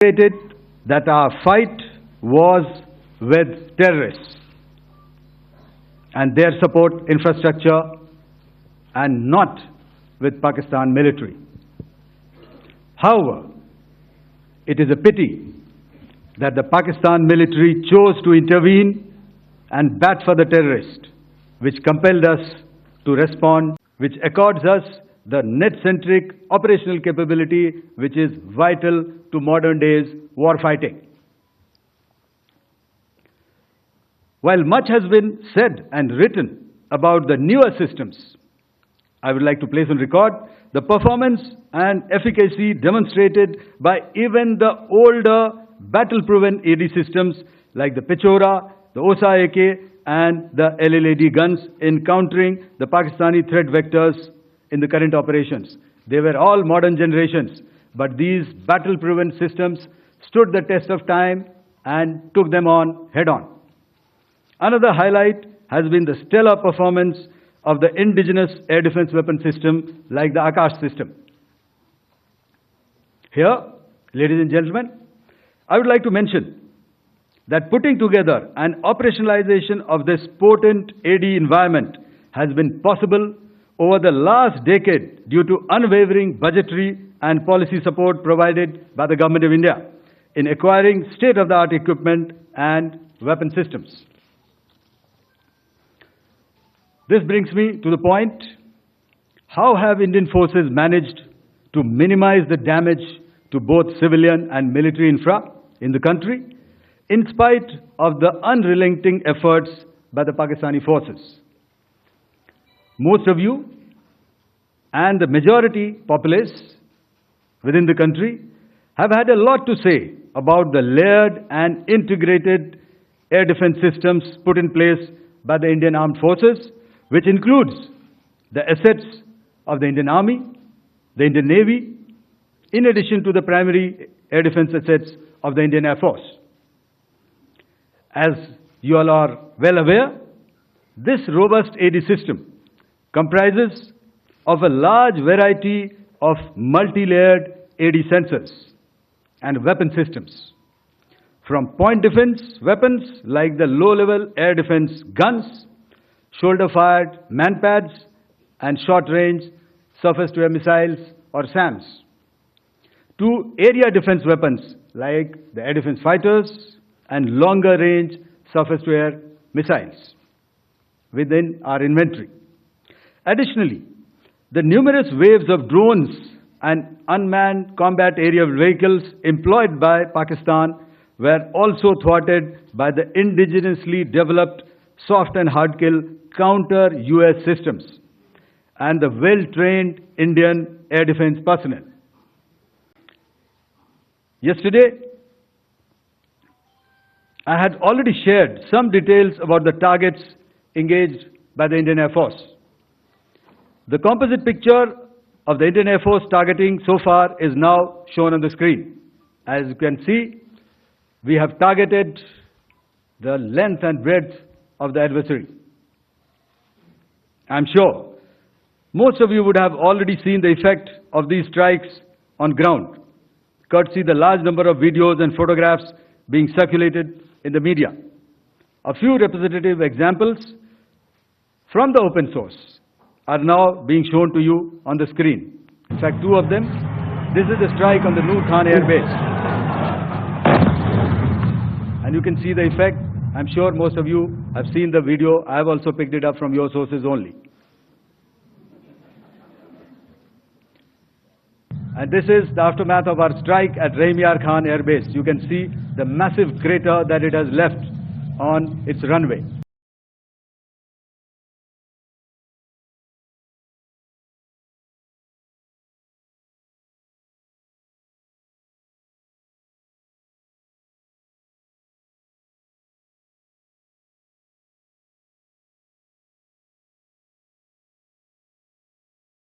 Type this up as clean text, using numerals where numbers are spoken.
stated that our fight was with terrorists and their support infrastructure and not with Pakistan military. However, it is a pity that the Pakistan military chose to intervene and bat for the terrorist, which compelled us to respond, which accords us the net-centric operational capability which is vital to modern days war fighting. While much has been said and written about the newer systems, I would like to place on record the performance and efficacy demonstrated by even the older battle-proven AD systems like the Pechora, the OSA AK and the LLAD guns in countering the Pakistani threat vectors in the current operations. They were all modern generations, but these battle-proven systems stood the test of time and took them on head-on. Another highlight has been the stellar performance of the indigenous air defense weapon system like the Akash system. Here, ladies and gentlemen, I would like to mention that putting together and operationalization of this potent AD environment has been possible over the last decade due to unwavering budgetary and policy support provided by the Government of India in acquiring state-of-the-art equipment and weapon systems. This brings me to the point, how have Indian forces managed to minimize the damage to both civilian and military infra in the country, in spite of the unrelenting efforts by the Pakistani forces? Most of you and the majority populace within the country have had a lot to say about the layered and integrated air defense systems put in place by the Indian Armed Forces, which includes the assets of the Indian Army, the Indian Navy, in addition to the primary air defense assets of the Indian Air Force. As you all are well aware, this robust AD system comprises of a large variety of multi-layered AD sensors and weapon systems, from point defense weapons like the low-level air defense guns, shoulder-fired man-pads, and short-range surface-to-air missiles or SAMs, to area defense weapons like the air defense fighters and longer-range surface-to-air missiles within our inventory. Additionally, the numerous waves of drones and unmanned combat aerial vehicles employed by Pakistan were also thwarted by the indigenously developed soft and hard kill counter-US systems and the well-trained Indian air defense personnel. Yesterday, I had already shared some details about the targets engaged by the Indian Air Force. The composite picture of the Indian Air Force targeting so far is now shown on the screen. As you can see, we have targeted the length and breadth of the adversary. I'm sure most of you would have already seen the effect of these strikes on ground, courtesy the large number of videos and photographs being circulated in the media. A few representative examples from the open source are now being shown to you on the screen. In fact, two of them. This is the strike on the Noor Khan Air Base. And you can see the effect. I'm sure most of you have seen the video. I have also picked it up from your sources only. And this is the aftermath of our strike at Rahim Khan Air Base. You can see the massive crater that it has left on its runway.